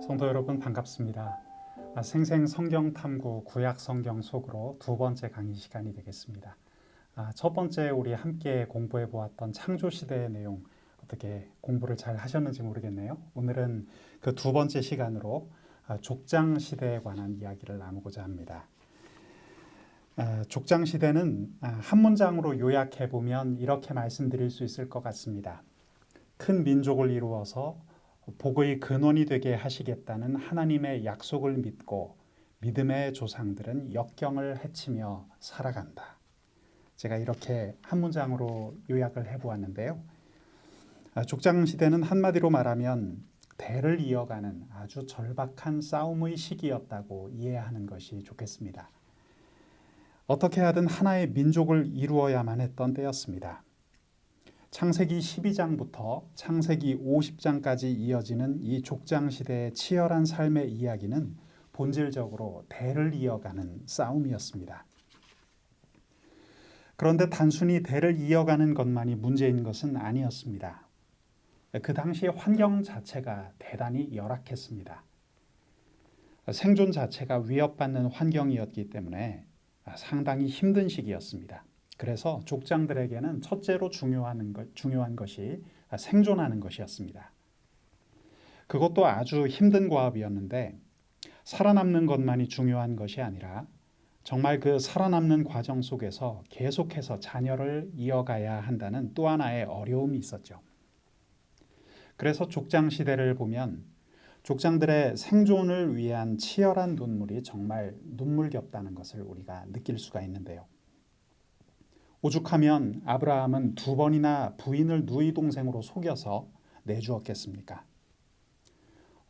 성도 여러분 반갑습니다. 생생 성경 탐구 구약 성경 속으로 두 번째 강의 시간이 되겠습니다. 첫 번째 우리 함께 공부해 보았던 창조 시대의 내용 어떻게 공부를 잘 하셨는지 모르겠네요. 오늘은 그 두 번째 시간으로 족장 시대에 관한 이야기를 나누고자 합니다. 족장 시대는 한 문장으로 요약해 보면 이렇게 말씀드릴 수 있을 것 같습니다. 큰 민족을 이루어서 복의 근원이 되게 하시겠다는 하나님의 약속을 믿고 믿음의 조상들은 역경을 헤치며 살아간다. 제가 이렇게 한 문장으로 요약을 해보았는데요. 족장 시대는 한마디로 말하면 대를 이어가는 아주 절박한 싸움의 시기였다고 이해하는 것이 좋겠습니다. 어떻게 하든 하나의 민족을 이루어야만 했던 때였습니다. 창세기 12장부터 창세기 50장까지 이어지는 이 족장 시대의 치열한 삶의 이야기는 본질적으로 대를 이어가는 싸움이었습니다. 그런데 단순히 대를 이어가는 것만이 문제인 것은 아니었습니다. 그 당시의 환경 자체가 대단히 열악했습니다. 생존 자체가 위협받는 환경이었기 때문에 상당히 힘든 시기였습니다. 그래서 족장들에게는 첫째로 중요한 것이 생존하는 것이었습니다. 그것도 아주 힘든 과업이었는데 살아남는 것만이 중요한 것이 아니라 정말 그 살아남는 과정 속에서 계속해서 자녀를 이어가야 한다는 또 하나의 어려움이 있었죠. 그래서 족장 시대를 보면 족장들의 생존을 위한 치열한 눈물이 정말 눈물겹다는 것을 우리가 느낄 수가 있는데요. 오죽하면 아브라함은 2번이나 부인을 누이 동생으로 속여서 내주었겠습니까?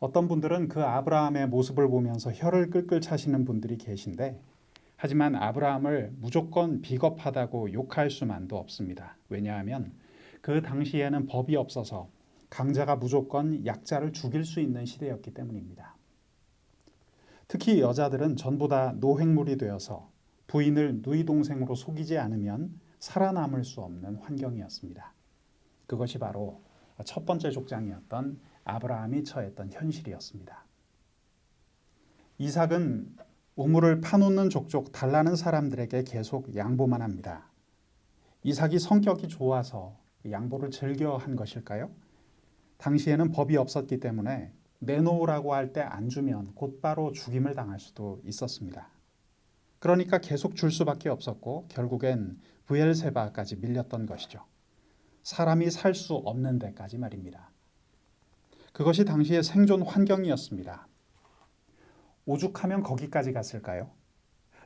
어떤 분들은 그 아브라함의 모습을 보면서 혀를 끌끌 차시는 분들이 계신데 하지만 아브라함을 무조건 비겁하다고 욕할 수만도 없습니다. 왜냐하면 그 당시에는 법이 없어서 강자가 무조건 약자를 죽일 수 있는 시대였기 때문입니다. 특히 여자들은 전부 다 노획물이 되어서 부인을 누이 동생으로 속이지 않으면 살아남을 수 없는 환경이었습니다. 그것이 바로 첫 번째 족장이었던 아브라함이 처했던 현실이었습니다. 이삭은 우물을 파놓는 족족 달라는 사람들에게 계속 양보만 합니다. 이삭이 성격이 좋아서 양보를 즐겨 한 것일까요? 당시에는 법이 없었기 때문에 내놓으라고 할 때 안 주면 곧바로 죽임을 당할 수도 있었습니다. 그러니까 계속 줄 수밖에 없었고 결국엔 브엘세바까지 밀렸던 것이죠. 사람이 살 수 없는 데까지 말입니다. 그것이 당시의 생존 환경이었습니다. 오죽하면 거기까지 갔을까요?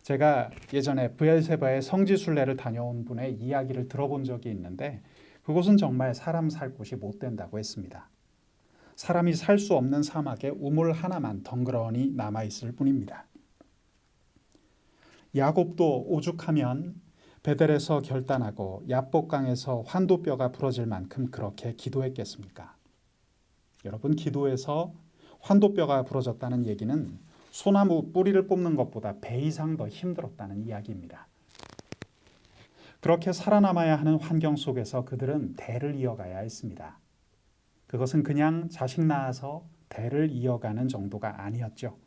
제가 예전에 브엘세바의 성지순례를 다녀온 분의 이야기를 들어본 적이 있는데 그곳은 정말 사람 살 곳이 못 된다고 했습니다. 사람이 살 수 없는 사막에 우물 하나만 덩그러니 남아있을 뿐입니다. 야곱도 오죽하면 베델에서 결단하고 야복강에서 환도뼈가 부러질 만큼 그렇게 기도했겠습니까? 여러분, 기도에서 환도뼈가 부러졌다는 얘기는 소나무 뿌리를 뽑는 것보다 배 이상 더 힘들었다는 이야기입니다. 그렇게 살아남아야 하는 환경 속에서 그들은 대를 이어가야 했습니다. 그것은 그냥 자식 낳아서 대를 이어가는 정도가 아니었죠.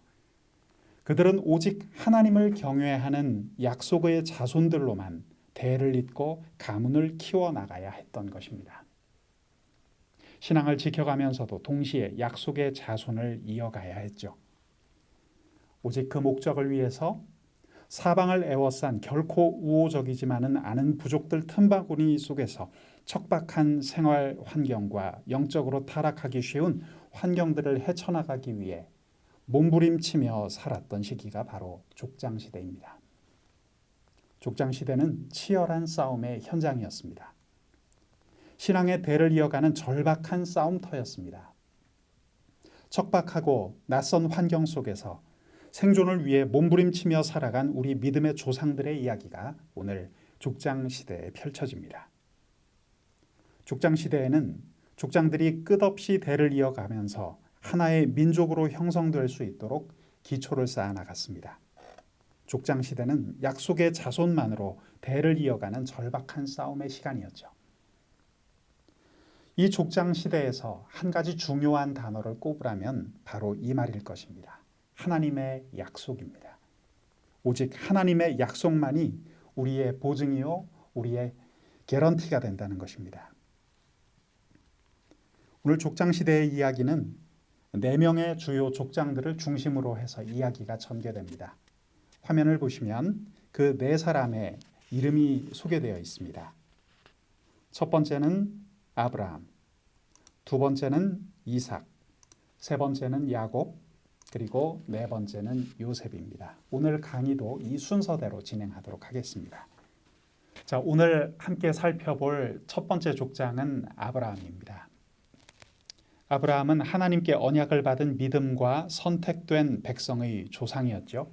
그들은 오직 하나님을 경외하는 약속의 자손들로만 대를 잇고 가문을 키워나가야 했던 것입니다. 신앙을 지켜가면서도 동시에 약속의 자손을 이어가야 했죠. 오직 그 목적을 위해서 사방을 에워싼 결코 우호적이지만은 않은 부족들 틈바구니 속에서 척박한 생활 환경과 영적으로 타락하기 쉬운 환경들을 헤쳐나가기 위해 몸부림치며 살았던 시기가 바로 족장시대입니다. 족장시대는 치열한 싸움의 현장이었습니다. 신앙의 대를 이어가는 절박한 싸움터였습니다. 척박하고 낯선 환경 속에서 생존을 위해 몸부림치며 살아간 우리 믿음의 조상들의 이야기가 오늘 족장시대에 펼쳐집니다. 족장시대에는 족장들이 끝없이 대를 이어가면서 하나의 민족으로 형성될 수 있도록 기초를 쌓아 나갔습니다. 족장시대는 약속의 자손만으로 대를 이어가는 절박한 싸움의 시간이었죠. 이 족장 시대에서 한 가지 중요한 단어를 꼽으라면 바로 이 말일 것입니다. 하나님의 약속입니다. 오직 하나님의 약속만이 우리의 보증이요, 우리의 개런티가 된다는 것입니다. 오늘 족장 시대의 이야기는 4명의 주요 족장들을 중심으로 해서 이야기가 전개됩니다. 화면을 보시면 그 4사람의 이름이 소개되어 있습니다. 첫 번째는 아브라함, 두 번째는 이삭, 세 번째는 야곱, 그리고 네 번째는 요셉입니다. 오늘 강의도 이 순서대로 진행하도록 하겠습니다. 자, 오늘 함께 살펴볼 첫 번째 족장은 아브라함입니다. 아브라함은 하나님께 언약을 받은 믿음과 선택된 백성의 조상이었죠.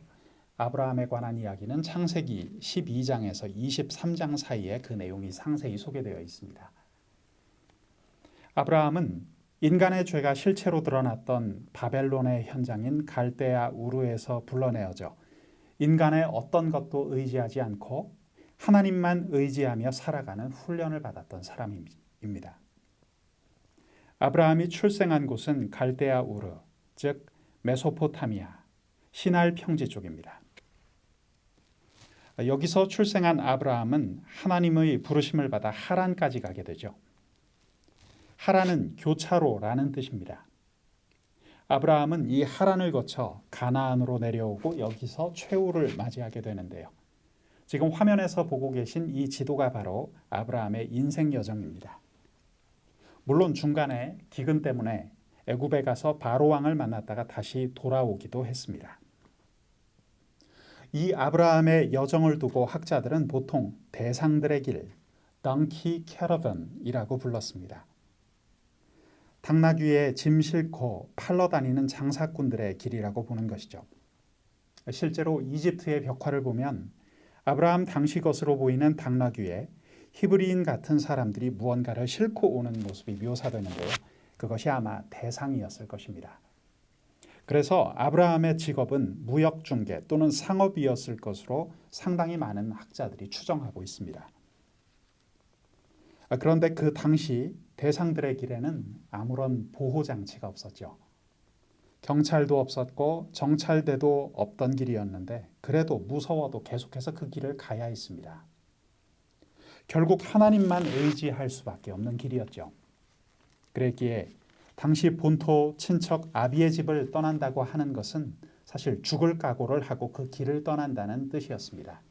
아브라함에 관한 이야기는 창세기 12장에서 23장 사이에 그 내용이 상세히 소개되어 있습니다. 아브라함은 인간의 죄가 실체로 드러났던 바벨론의 현장인 갈대아 우르에서 불러내어져 인간의 어떤 것도 의지하지 않고 하나님만 의지하며 살아가는 훈련을 받았던 사람입니다. 아브라함이 출생한 곳은 갈대아 우르, 즉 메소포타미아, 시날 평지 쪽입니다. 여기서 출생한 아브라함은 하나님의 부르심을 받아 하란까지 가게 되죠. 하란은 교차로라는 뜻입니다. 아브라함은 이 하란을 거쳐 가나안으로 내려오고 여기서 최후를 맞이하게 되는데요. 지금 화면에서 보고 계신 이 지도가 바로 아브라함의 인생 여정입니다. 물론 중간에 기근 때문에 애굽에 가서 바로 왕을 만났다가 다시 돌아오기도 했습니다. 이 아브라함의 여정을 두고 학자들은 보통 대상들의 길, Donkey Caravan이라고 불렀습니다. 당나귀 위에 짐 싣고 팔러 다니는 장사꾼들의 길이라고 보는 것이죠. 실제로 이집트의 벽화를 보면 아브라함 당시 것으로 보이는 당나귀 위에 히브리인 같은 사람들이 무언가를 싣고 오는 모습이 묘사되는데요. 그것이 아마 대상이었을 것입니다. 그래서 아브라함의 직업은 무역중개 또는 상업이었을 것으로 상당히 많은 학자들이 추정하고 있습니다. 그런데 그 당시 대상들의 길에는 아무런 보호장치가 없었죠. 경찰도 없었고 정찰대도 없던 길이었는데 그래도 무서워도 계속해서 그 길을 가야 했습니다. 결국 하나님만 의지할 수밖에 없는 길이었죠. 그랬기에 당시 본토 친척 아비의 집을 떠난다고 하는 것은 사실 죽을 각오를 하고 그 길을 떠난다는 뜻이었습니다.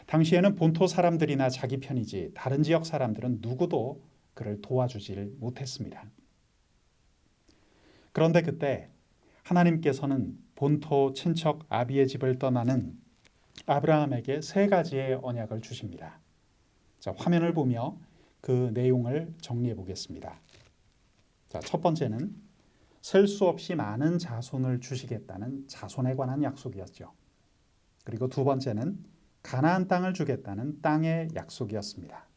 당시에는 본토 사람들이나 자기 편이지 다른 지역 사람들은 누구도 그를 도와주질 못했습니다. 그런데 그때 하나님께서는 본토 친척 아비의 집을 떠나는 아브라함에게 3가지의 언약을 주십니다. 자, 화면을 보며 그 내용을 정리해 보겠습니다. 자, 첫 번째는 셀 수 없이 많은 자손을 주시겠다는 자손에 관한 약속이었죠. 그리고 두 번째는 가나안 땅을 주겠다는 땅의 약속이었습니다.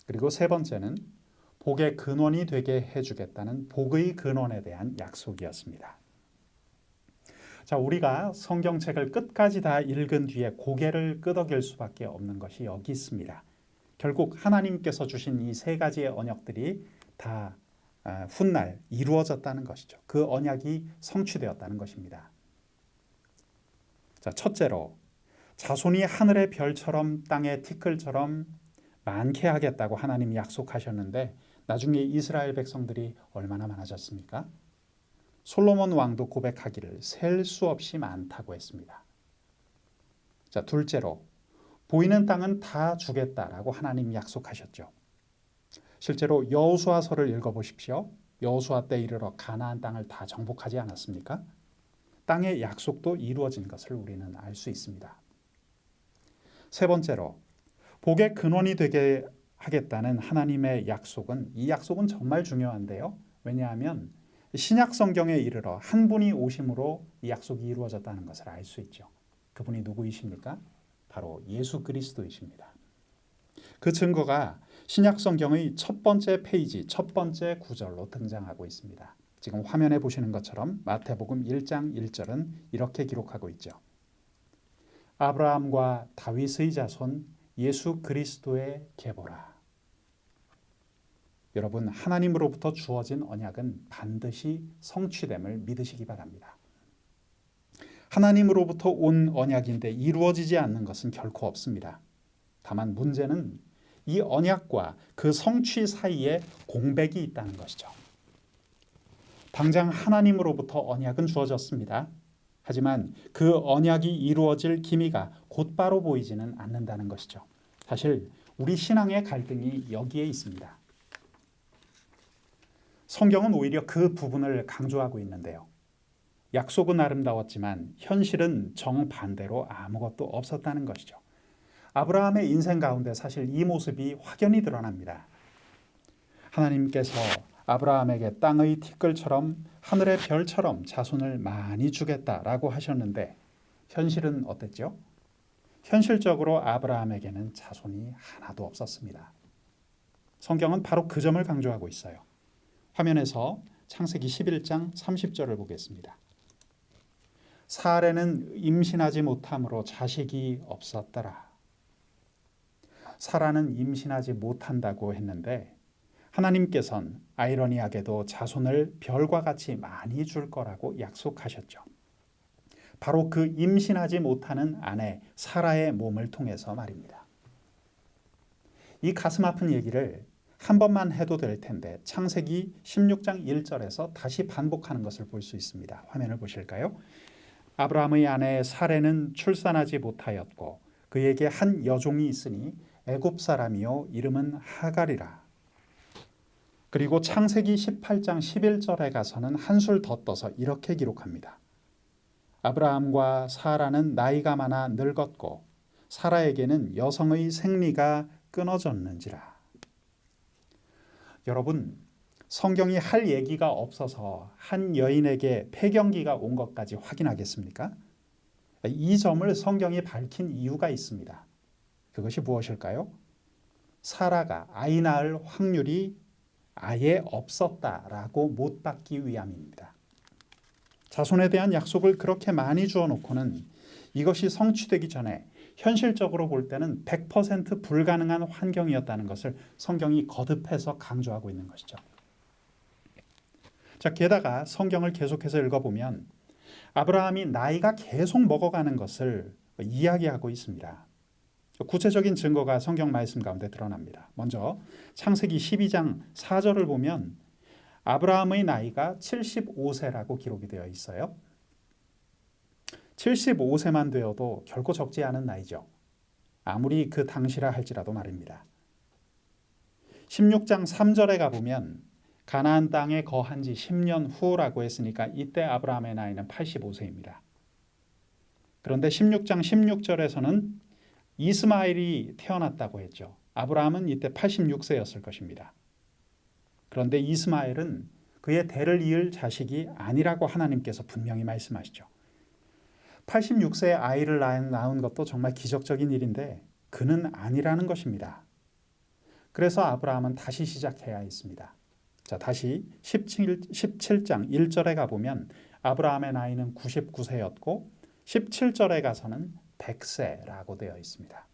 그리고 세 번째는 복의 근원이 되게 해주겠다는 복의 근원에 대한 약속이었습니다. 자, 우리가 성경책을 끝까지 다 읽은 뒤에 고개를 끄덕일 수밖에 없는 것이 여기 있습니다. 결국 하나님께서 주신 이 3가지의 언약들이 다 훗날 이루어졌다는 것이죠. 그 언약이 성취되었다는 것입니다. 자, 첫째로 자손이 하늘의 별처럼 땅의 티끌처럼 많게 하겠다고 하나님이 약속하셨는데 나중에 이스라엘 백성들이 얼마나 많아졌습니까? 솔로몬 왕도 고백하기를 셀 수 없이 많다고 했습니다. 자, 둘째로 보이는 땅은 다 주겠다라고 하나님이 약속하셨죠. 실제로 여호수아서를 읽어보십시오. 여호수아 때 이르러 가나안 땅을 다 정복하지 않았습니까? 땅의 약속도 이루어진 것을 우리는 알 수 있습니다. 세 번째로 복의 근원이 되게 하겠다는 하나님의 약속은 이 약속은 정말 중요한데요. 왜냐하면 신약 성경에 이르러 한 분이 오심으로 이 약속이 이루어졌다는 것을 알 수 있죠. 그분이 누구이십니까? 바로 예수 그리스도이십니다. 그 증거가 신약 성경의 첫 번째 페이지, 첫 번째 구절로 등장하고 있습니다. 지금 화면에 보시는 것처럼 마태복음 1장 1절은 이렇게 기록하고 있죠. 아브라함과 다윗의 자손 예수 그리스도의 계보라. 여러분, 하나님으로부터 주어진 언약은 반드시 성취됨을 믿으시기 바랍니다. 하나님으로부터 온 언약인데 이루어지지 않는 것은 결코 없습니다. 다만 문제는 이 언약과 그 성취 사이에 공백이 있다는 것이죠. 당장 하나님으로부터 언약은 주어졌습니다. 하지만 그 언약이 이루어질 기미가 곧바로 보이지는 않는다는 것이죠. 사실 우리 신앙의 갈등이 여기에 있습니다. 성경은 오히려 그 부분을 강조하고 있는데요. 약속은 아름다웠지만 현실은 정반대로 아무것도 없었다는 것이죠. 아브라함의 인생 가운데 사실 이 모습이 확연히 드러납니다. 하나님께서 아브라함에게 땅의 티끌처럼 하늘의 별처럼 자손을 많이 주겠다라고 하셨는데 현실은 어땠죠? 현실적으로 아브라함에게는 자손이 하나도 없었습니다. 성경은 바로 그 점을 강조하고 있어요. 화면에서 창세기 11장 30절을 보겠습니다. 사레는 임신하지 못함으로 자식이 없었더라. 사라는 임신하지 못한다고 했는데 하나님께서는 아이러니하게도 자손을 별과 같이 많이 줄 거라고 약속하셨죠. 바로 그 임신하지 못하는 아내 사라의 몸을 통해서 말입니다. 이 가슴 아픈 얘기를 한 번만 해도 될 텐데 창세기 16장 1절에서 다시 반복하는 것을 볼 수 있습니다. 화면을 보실까요? 아브라함의 아내 사레는 출산하지 못하였고 그에게 한 여종이 있으니 애굽 사람이요 이름은 하갈이라. 그리고 창세기 18장 11절에 가서는 한술 더 떠서 이렇게 기록합니다. 아브라함과 사라는 나이가 많아 늙었고 사라에게는 여성의 생리가 끊어졌는지라. 여러분, 성경이 할 얘기가 없어서 한 여인에게 폐경기가 온 것까지 확인하겠습니까? 이 점을 성경이 밝힌 이유가 있습니다. 그것이 무엇일까요? 사라가 아이 낳을 확률이 아예 없었다라고 못 받기 위함입니다. 자손에 대한 약속을 그렇게 많이 주어놓고는 이것이 성취되기 전에 현실적으로 볼 때는 100% 불가능한 환경이었다는 것을 성경이 거듭해서 강조하고 있는 것이죠. 자, 게다가 성경을 계속해서 읽어보면 아브라함이 나이가 계속 먹어가는 것을 이야기하고 있습니다. 구체적인 증거가 성경 말씀 가운데 드러납니다. 먼저 창세기 12장 4절을 보면 아브라함의 나이가 75세라고 기록이 되어 있어요. 75세만 되어도 결코 적지 않은 나이죠. 아무리 그 당시라 할지라도 말입니다. 16장 3절에 가보면 가나안 땅에 거한 지 10년 후라고 했으니까 이때 아브라함의 나이는 85세입니다. 그런데 16장 16절에서는 이스마엘이 태어났다고 했죠. 아브라함은 이때 86세였을 것입니다. 그런데 이스마엘은 그의 대를 이을 자식이 아니라고 하나님께서 분명히 말씀하시죠. 86세에 아이를 낳은 것도 정말 기적적인 일인데 그는 아니라는 것입니다. 그래서 아브라함은 다시 시작해야 했습니다. 자, 다시 17장 1절에 가보면 아브라함의 나이는 99세였고 17절에 가서는 100세라고 되어 있습니다.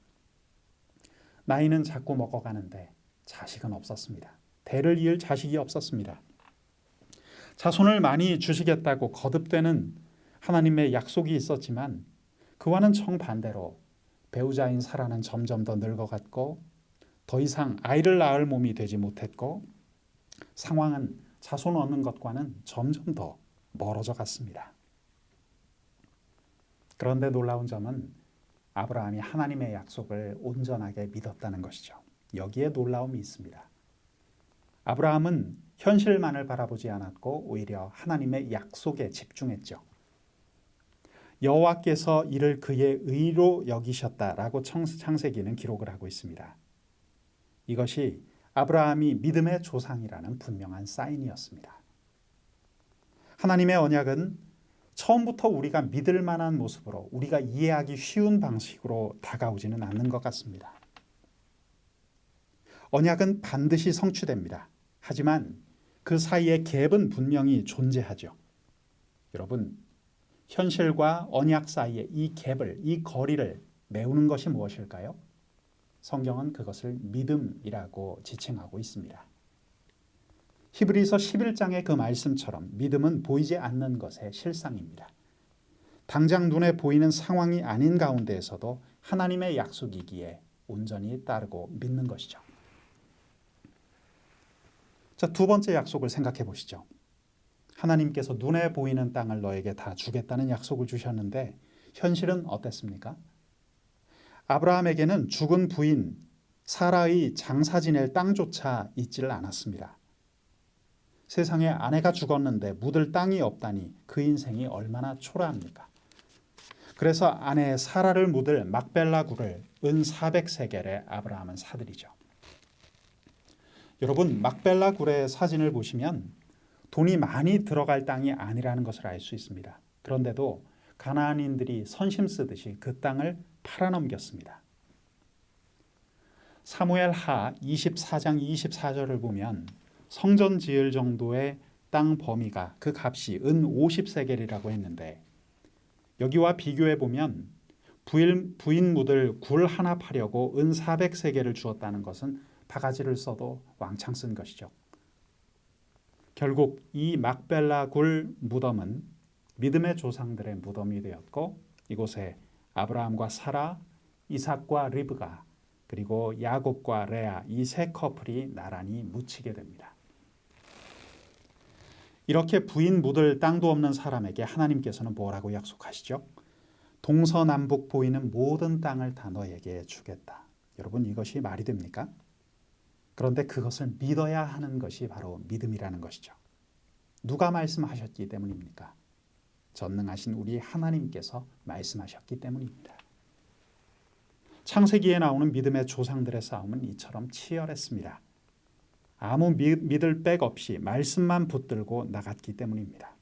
나이는 자꾸 먹어가는데 자식은 없었습니다. 대를 이을 자식이 없었습니다. 자손을 많이 주시겠다고 거듭되는 하나님의 약속이 있었지만 그와는 정반대로 배우자인 사라는 점점 더 늙어갔고 더 이상 아이를 낳을 몸이 되지 못했고 상황은 자손 얻는 것과는 점점 더 멀어져 갔습니다. 그런데 놀라운 점은 아브라함이 하나님의 약속을 온전하게 믿었다는 것이죠. 여기에 놀라움이 있습니다. 아브라함은 현실만을 바라보지 않았고 오히려 하나님의 약속에 집중했죠. 여호와께서 이를 그의 의로 여기셨다라고 창세기는 기록을 하고 있습니다. 이것이 아브라함이 믿음의 조상이라는 분명한 사인이었습니다. 하나님의 언약은 처음부터 우리가 믿을 만한 모습으로 우리가 이해하기 쉬운 방식으로 다가오지는 않는 것 같습니다. 언약은 반드시 성취됩니다. 하지만 그 사이에 갭은 분명히 존재하죠. 여러분, 현실과 언약 사이에 이 갭을, 이 거리를 메우는 것이 무엇일까요? 성경은 그것을 믿음이라고 지칭하고 있습니다. 히브리서 11장의 그 말씀처럼 믿음은 보이지 않는 것의 실상입니다. 당장 눈에 보이는 상황이 아닌 가운데에서도 하나님의 약속이기에 온전히 따르고 믿는 것이죠. 자, 두 번째 약속을 생각해 보시죠. 하나님께서 눈에 보이는 땅을 너에게 다 주겠다는 약속을 주셨는데 현실은 어땠습니까? 아브라함에게는 죽은 부인 사라의 장사 지낼 땅조차 있지를 않았습니다. 세상에 아내가 죽었는데 묻을 땅이 없다니 그 인생이 얼마나 초라합니까? 그래서 아내 사라를 묻을 막벨라 굴을 은 400세겔에 아브라함은 사들이죠. 여러분, 막벨라 굴의 사진을 보시면 돈이 많이 들어갈 땅이 아니라는 것을 알 수 있습니다. 그런데도 가나안인들이 선심 쓰듯이 그 땅을 팔아넘겼습니다. 사무엘 하 24장 24절을 보면 성전 지을 정도의 땅 범위가 그 값이 은 50세겔이라고 했는데 여기와 비교해 보면 부인 묻을 굴 하나 파려고 은 400세겔을 주었다는 것은 바가지를 써도 왕창 쓴 것이죠. 결국 이 막벨라 굴 무덤은 믿음의 조상들의 무덤이 되었고 이곳에 아브라함과 사라, 이삭과 리브가 그리고 야곱과 레아 이 세 커플이 나란히 묻히게 됩니다. 이렇게 부인 묻을 땅도 없는 사람에게 하나님께서는 뭐라고 약속하시죠? 동서남북 보이는 모든 땅을 다 너에게 주겠다. 여러분, 이것이 말이 됩니까? 그런데 그것을 믿어야 하는 것이 바로 믿음이라는 것이죠. 누가 말씀하셨기 때문입니까? 전능하신 우리 하나님께서 말씀하셨기 때문입니다. 창세기에 나오는 믿음의 조상들의 싸움은 이처럼 치열했습니다. 아무 믿을 백 없이 말씀만 붙들고 나갔기 때문입니다.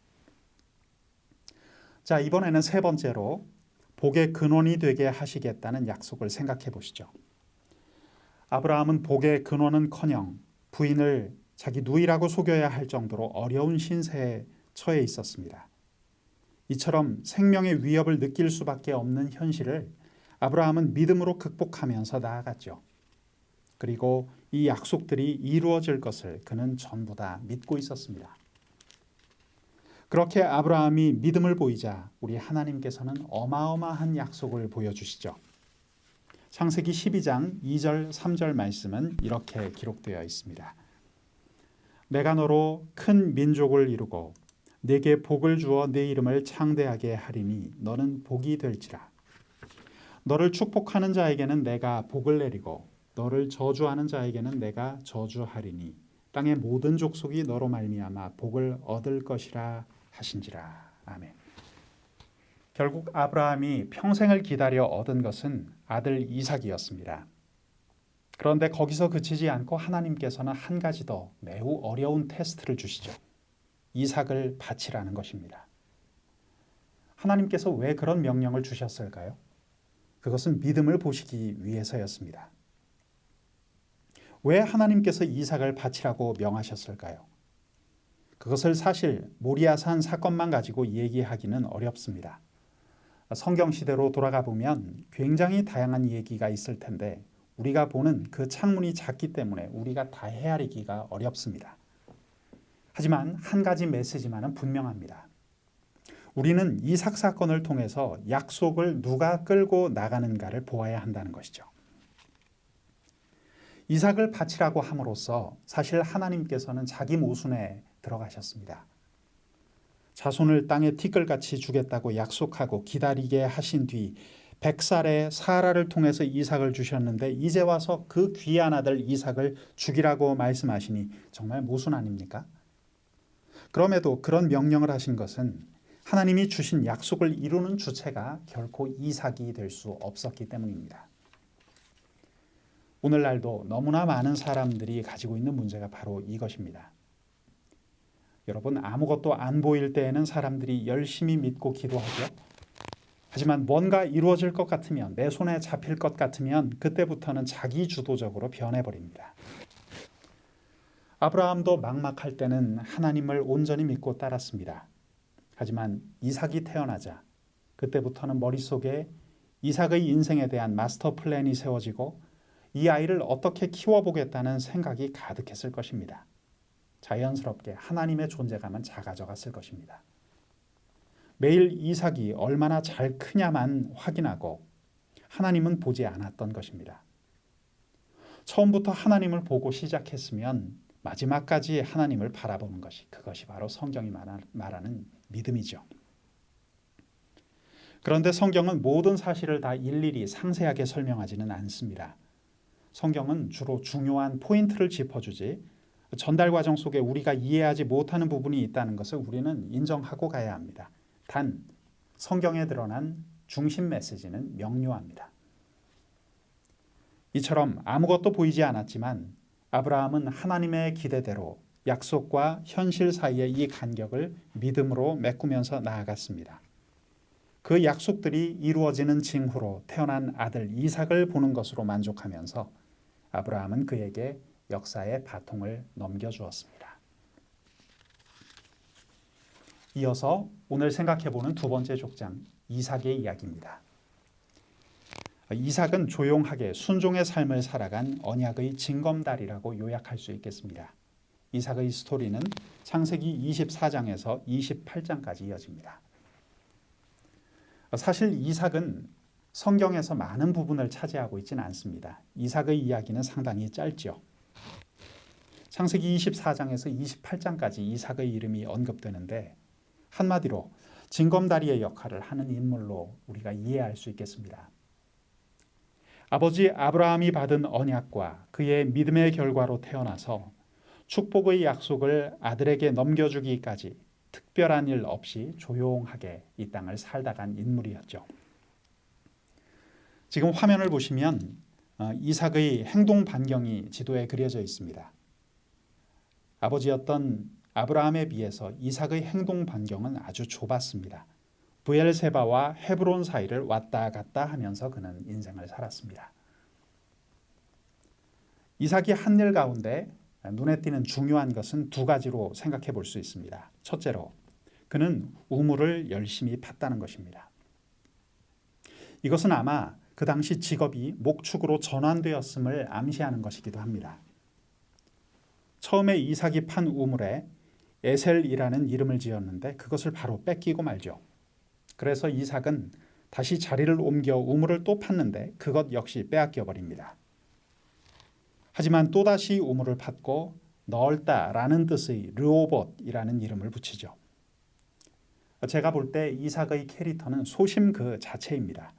자, 이번에는 세 번째로 복의 근원이 되게 하시겠다는 약속을 생각해 보시죠. 아브라함은 복의 근원은커녕 부인을 자기 누이라고 속여야 할 정도로 어려운 신세에 처해 있었습니다. 이처럼 생명의 위협을 느낄 수밖에 없는 현실을 아브라함은 믿음으로 극복하면서 나아갔죠. 그리고 이 약속들이 이루어질 것을 그는 전부 다 믿고 있었습니다. 그렇게 아브라함이 믿음을 보이자 우리 하나님께서는 어마어마한 약속을 보여주시죠. 창세기 12장 2절 3절 말씀은 이렇게 기록되어 있습니다. 내가 너로 큰 민족을 이루고 네게 복을 주어 네 이름을 창대하게 하리니 너는 복이 될지라. 너를 축복하는 자에게는 내가 복을 내리고 너를 저주하는 자에게는 내가 저주하리니 땅의 모든 족속이 너로 말미암아 복을 얻을 것이라 하신지라. 아멘. 결국 아브라함이 평생을 기다려 얻은 것은 아들 이삭이었습니다. 그런데 거기서 그치지 않고 하나님께서는 한 가지 더 매우 어려운 테스트를 주시죠. 이삭을 바치라는 것입니다. 하나님께서 왜 그런 명령을 주셨을까요? 그것은 믿음을 보시기 위해서였습니다. 왜 하나님께서 이삭을 바치라고 명하셨을까요? 그것을 사실 모리아산 사건만 가지고 얘기하기는 어렵습니다. 성경 시대로 돌아가 보면 굉장히 다양한 얘기가 있을 텐데 우리가 보는 그 창문이 작기 때문에 우리가 다 헤아리기가 어렵습니다. 하지만 한 가지 메시지만은 분명합니다. 우리는 이삭 사건을 통해서 약속을 누가 끌고 나가는가를 보아야 한다는 것이죠. 이삭을 바치라고 함으로써 사실 하나님께서는 자기 모순에 들어가셨습니다. 자손을 땅에 티끌같이 주겠다고 약속하고 기다리게 하신 뒤 100살에 사라를 통해서 이삭을 주셨는데 이제 와서 그 귀한 아들 이삭을 죽이라고 말씀하시니 정말 모순 아닙니까? 그럼에도 그런 명령을 하신 것은 하나님이 주신 약속을 이루는 주체가 결코 이삭이 될 수 없었기 때문입니다. 오늘날도 너무나 많은 사람들이 가지고 있는 문제가 바로 이것입니다. 여러분, 아무것도 안 보일 때에는 사람들이 열심히 믿고 기도하죠. 하지만 뭔가 이루어질 것 같으면, 내 손에 잡힐 것 같으면 그때부터는 자기 주도적으로 변해버립니다. 아브라함도 막막할 때는 하나님을 온전히 믿고 따랐습니다. 하지만 이삭이 태어나자 그때부터는 머릿속에 이삭의 인생에 대한 마스터 플랜이 세워지고 이 아이를 어떻게 키워보겠다는 생각이 가득했을 것입니다. 자연스럽게 하나님의 존재감은 작아져 갔을 것입니다. 매일 이삭이 얼마나 잘 크냐만 확인하고 하나님은 보지 않았던 것입니다. 처음부터 하나님을 보고 시작했으면 마지막까지 하나님을 바라보는 그것이 바로 성경이 말하는 믿음이죠. 그런데 성경은 모든 사실을 다 일일이 상세하게 설명하지는 않습니다. 성경은 주로 중요한 포인트를 짚어주지 전달 과정 속에 우리가 이해하지 못하는 부분이 있다는 것을 우리는 인정하고 가야 합니다. 단 성경에 드러난 중심 메시지는 명료합니다. 이처럼 아무것도 보이지 않았지만 아브라함은 하나님의 기대대로 약속과 현실 사이의 이 간격을 믿음으로 메꾸면서 나아갔습니다. 그 약속들이 이루어지는 징후로 태어난 아들 이삭을 보는 것으로 만족하면서 아브라함은 그에게 역사의 바통을 넘겨주었습니다. 이어서 오늘 생각해보는 두 번째 족장, 이삭의 이야기입니다. 이삭은 조용하게 순종의 삶을 살아간 언약의 징검다리라고 요약할 수 있겠습니다. 이삭의 스토리는 창세기 24장에서 28장까지 이어집니다. 사실 이삭은 성경에서 많은 부분을 차지하고 있지는 않습니다. 이삭의 이야기는 상당히 짧죠. 창세기 24장에서 28장까지 이삭의 이름이 언급되는데 한마디로 징검다리의 역할을 하는 인물로 우리가 이해할 수 있겠습니다. 아버지 아브라함이 받은 언약과 그의 믿음의 결과로 태어나서 축복의 약속을 아들에게 넘겨주기까지 특별한 일 없이 조용하게 이 땅을 살다 간 인물이었죠. 지금 화면을 보시면 이삭의 행동 반경이 지도에 그려져 있습니다. 아버지였던 아브라함에 비해서 이삭의 행동 반경은 아주 좁았습니다. 브엘세바와 헤브론 사이를 왔다 갔다 하면서 그는 인생을 살았습니다. 이삭이 한 일 가운데 눈에 띄는 중요한 것은 두 가지로 생각해 볼 수 있습니다. 첫째로 그는 우물을 열심히 팠다는 것입니다. 이것은 아마 그 당시 직업이 목축으로 전환되었음을 암시하는 것이기도 합니다. 처음에 이삭이 판 우물에 에셀이라는 이름을 지었는데 그것을 바로 뺏기고 말죠. 그래서 이삭은 다시 자리를 옮겨 우물을 또 팠는데 그것 역시 빼앗겨 버립니다. 하지만 또다시 우물을 팠고 넓다라는 뜻의 르호봇이라는 이름을 붙이죠. 제가 볼 때 이삭의 캐릭터는 소심 그 자체입니다.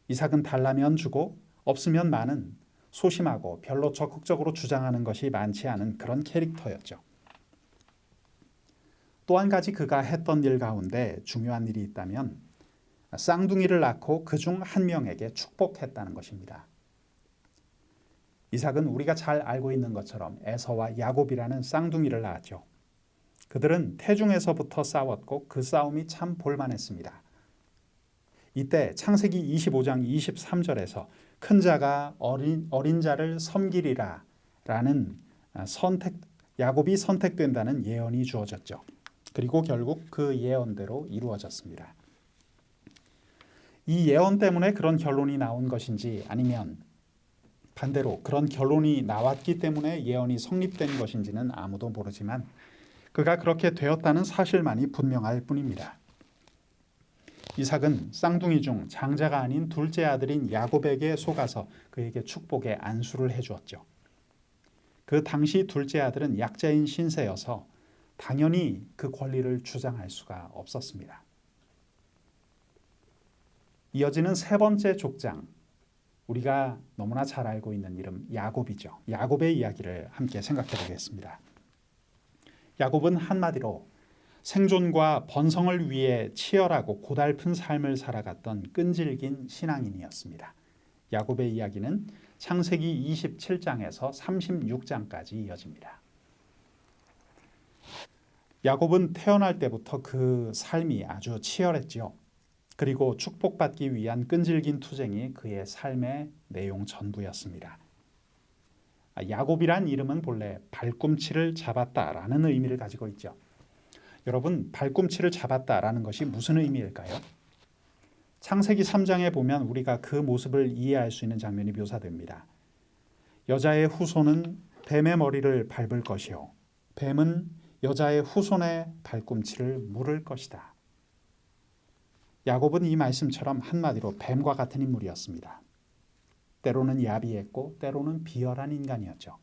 이삭은 달라면 주고 없으면 많은 소심하고 별로 적극적으로 주장하는 것이 많지 않은 그런 캐릭터였죠. 또 한 가지 그가 했던 일 가운데 중요한 일이 있다면 쌍둥이를 낳고 그중 한 명에게 축복했다는 것입니다. 이삭은 우리가 잘 알고 있는 것처럼 에서와 야곱이라는 쌍둥이를 낳았죠. 그들은 태중에서부터 싸웠고 그 싸움이 참 볼만했습니다. 이때 창세기 25장 23절에서 큰 자가 어린 자를 섬기리라 라는 야곱이 선택된다는 예언이 주어졌죠. 그리고 결국 그 예언대로 이루어졌습니다. 이 예언 때문에 그런 결론이 나온 것인지 아니면 반대로 그런 결론이 나왔기 때문에 예언이 성립된 것인지는 아무도 모르지만 그가 그렇게 되었다는 사실만이 분명할 뿐입니다. 이삭은 쌍둥이 중 장자가 아닌 둘째 아들인 야곱에게 속아서 그에게 축복의 안수를 해주었죠. 그 당시 둘째 아들은 약자인 신세여서 당연히 그 권리를 주장할 수가 없었습니다. 이어지는 세 번째 족장, 우리가 너무나 잘 알고 있는 이름 야곱이죠. 야곱의 이야기를 함께 생각해 보겠습니다. 야곱은 한마디로 생존과 번성을 위해 치열하고 고달픈 삶을 살아갔던 끈질긴 신앙인이었습니다. 야곱의 이야기는 창세기 27장에서 36장까지 이어집니다. 야곱은 태어날 때부터 그 삶이 아주 치열했죠. 그리고 축복받기 위한 끈질긴 투쟁이 그의 삶의 내용 전부였습니다. 야곱이란 이름은 본래 발꿈치를 잡았다라는 의미를 가지고 있죠. 여러분, 발꿈치를 잡았다라는 것이 무슨 의미일까요? 창세기 3장에 보면 우리가 그 모습을 이해할 수 있는 장면이 묘사됩니다. 여자의 후손은 뱀의 머리를 밟을 것이요 뱀은 여자의 후손의 발꿈치를 물을 것이다. 야곱은 이 말씀처럼 한마디로 뱀과 같은 인물이었습니다. 때로는 야비했고 때로는 비열한 인간이었죠.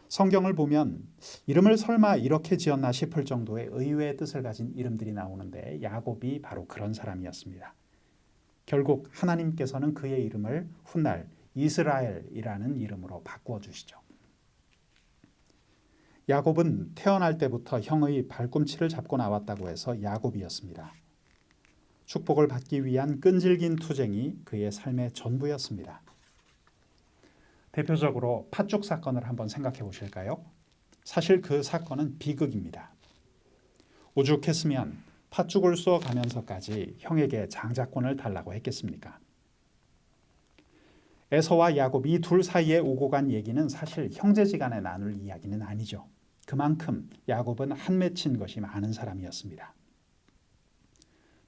성경을 보면 이름을 설마 이렇게 지었나 싶을 정도의 의외의 뜻을 가진 이름들이 나오는데 야곱이 바로 그런 사람이었습니다. 결국 하나님께서는 그의 이름을 훗날 이스라엘이라는 이름으로 바꾸어 주시죠. 야곱은 태어날 때부터 형의 발꿈치를 잡고 나왔다고 해서 야곱이었습니다. 축복을 받기 위한 끈질긴 투쟁이 그의 삶의 전부였습니다. 대표적으로 팥죽 사건을 한번 생각해 보실까요? 사실 그 사건은 비극입니다. 오죽했으면 팥죽을 쏘아 가면서까지 형에게 장자권을 달라고 했겠습니까? 에서와 야곱 이 둘 사이에 오고 간 얘기는 사실 형제지간에 나눌 이야기는 아니죠. 그만큼 야곱은 한 맺힌 것이 많은 사람이었습니다.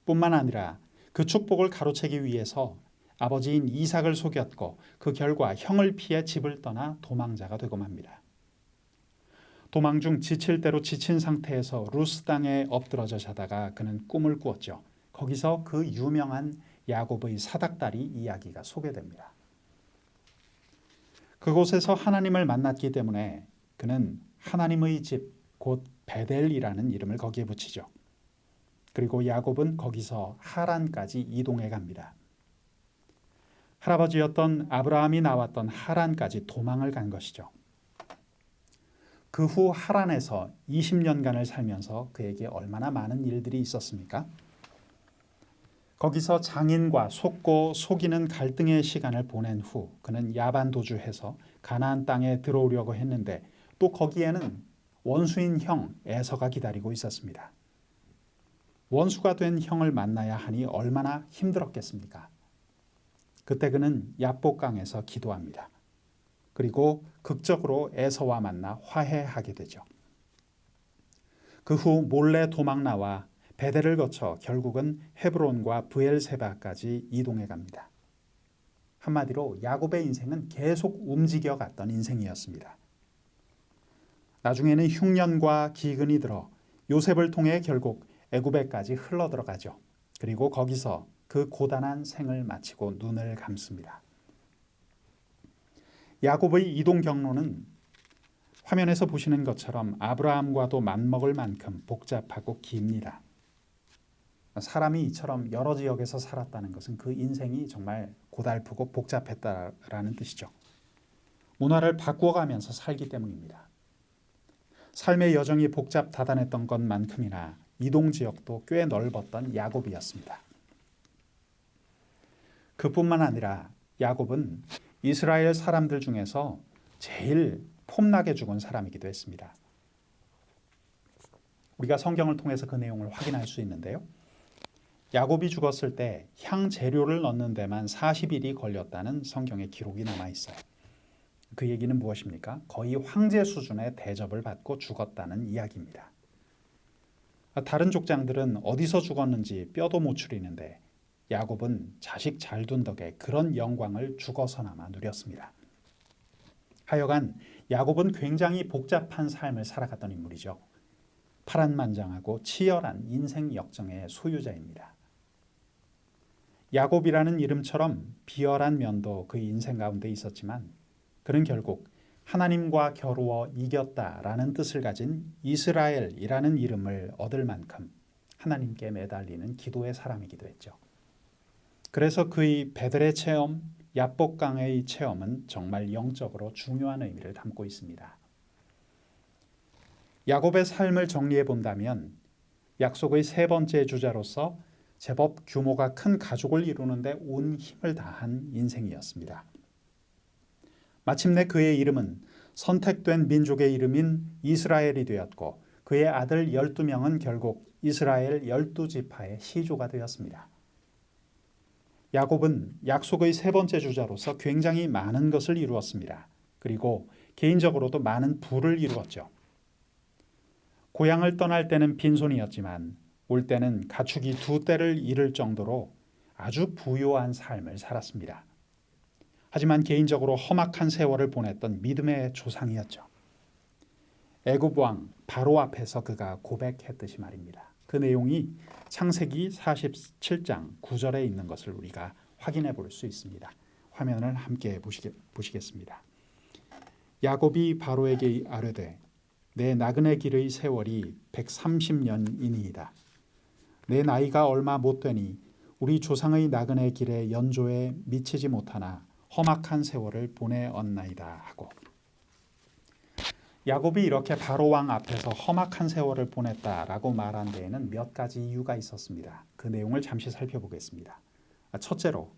뿐만 아니라 그 축복을 가로채기 위해서 아버지인 이삭을 속였고 그 결과 형을 피해 집을 떠나 도망자가 되고 맙니다. 도망 중 지칠 대로 지친 상태에서 루스 땅에 엎드러져 자다가 그는 꿈을 꾸었죠. 거기서 그 유명한 야곱의 사닥다리 이야기가 소개됩니다. 그곳에서 하나님을 만났기 때문에 그는 하나님의 집, 곧 베델이라는 이름을 거기에 붙이죠. 그리고 야곱은 거기서 하란까지 이동해 갑니다. 할아버지였던 아브라함이 나왔던 하란까지 도망을 간 것이죠. 그 후 하란에서 20년간을 살면서 그에게 얼마나 많은 일들이 있었습니까? 거기서 장인과 속고 속이는 갈등의 시간을 보낸 후 그는 야반 도주해서 가나안 땅에 들어오려고 했는데 또 거기에는 원수인 형 에서가 기다리고 있었습니다. 원수가 된 형을 만나야 하니 얼마나 힘들었겠습니까? 그때 그는 야복강에서 기도합니다. 그리고 극적으로 에서와 만나 화해하게 되죠. 그 후 몰래 도망 나와 베델을 거쳐 결국은 헤브론과 브엘세바까지 이동해 갑니다. 한마디로 야곱의 인생은 계속 움직여 갔던 인생이었습니다. 나중에는 흉년과 기근이 들어 요셉을 통해 결국 애굽에까지 흘러 들어가죠. 그리고 거기서 그 고단한 생을 마치고 눈을 감습니다. 야곱의 이동 경로는 화면에서 보시는 것처럼 아브라함과도 맞먹을 만큼 복잡하고 깁니다. 사람이 이처럼 여러 지역에서 살았다는 것은 그 인생이 정말 고달프고 복잡했다라는 뜻이죠. 문화를 바꾸어가면서 살기 때문입니다. 삶의 여정이 복잡 다단했던 것만큼이나 이동 지역도 꽤 넓었던 야곱이었습니다. 그뿐만 아니라 야곱은 이스라엘 사람들 중에서 제일 폼나게 죽은 사람이기도 했습니다. 우리가 성경을 통해서 그 내용을 확인할 수 있는데요. 야곱이 죽었을 때 향 재료를 넣는 데만 40일이 걸렸다는 성경의 기록이 남아 있어요. 그 얘기는 무엇입니까? 거의 황제 수준의 대접을 받고 죽었다는 이야기입니다. 다른 족장들은 어디서 죽었는지 뼈도 못 추리는데 야곱은 자식 잘 둔 덕에 그런 영광을 죽어서나마 누렸습니다. 하여간 야곱은 굉장히 복잡한 삶을 살아갔던 인물이죠. 파란만장하고 치열한 인생 역정의 소유자입니다. 야곱이라는 이름처럼 비열한 면도 그 인생 가운데 있었지만 그는 결국 하나님과 겨루어 이겼다라는 뜻을 가진 이스라엘이라는 이름을 얻을 만큼 하나님께 매달리는 기도의 사람이기도 했죠. 그래서 그의 베델의 체험, 야복강의 체험은 정말 영적으로 중요한 의미를 담고 있습니다. 야곱의 삶을 정리해 본다면 약속의 세 번째 주자로서 제법 규모가 큰 가족을 이루는데 온 힘을 다한 인생이었습니다. 마침내 그의 이름은 선택된 민족의 이름인 이스라엘이 되었고 그의 아들 12명은 결국 이스라엘 12지파의 시조가 되었습니다. 야곱은 약속의 세 번째 주자로서 굉장히 많은 것을 이루었습니다. 그리고 개인적으로도 많은 부를 이루었죠. 고향을 떠날 때는 빈손이었지만 올 때는 가축이 2떼를 이를 정도로 아주 부유한 삶을 살았습니다. 하지만 개인적으로 험악한 세월을 보냈던 믿음의 조상이었죠. 애굽 왕 바로 앞에서 그가 고백했듯이 말입니다. 그 내용이 창세기 47장 9절에 있는 것을 우리가 확인해 볼 수 있습니다. 화면을 함께 보시겠습니다. 야곱이 바로에게 아뢰되 내 나그네 길의 세월이 130년이니이다. 내 나이가 얼마 못 되니 우리 조상의 나그네 길의 연조에 미치지 못하나 험악한 세월을 보내었나이다 하고, 야곱이 이렇게 바로 왕 앞에서 험악한 세월을 보냈다라고 말한 데에는 몇 가지 이유가 있었습니다. 그 내용을 잠시 살펴보겠습니다. 첫째로,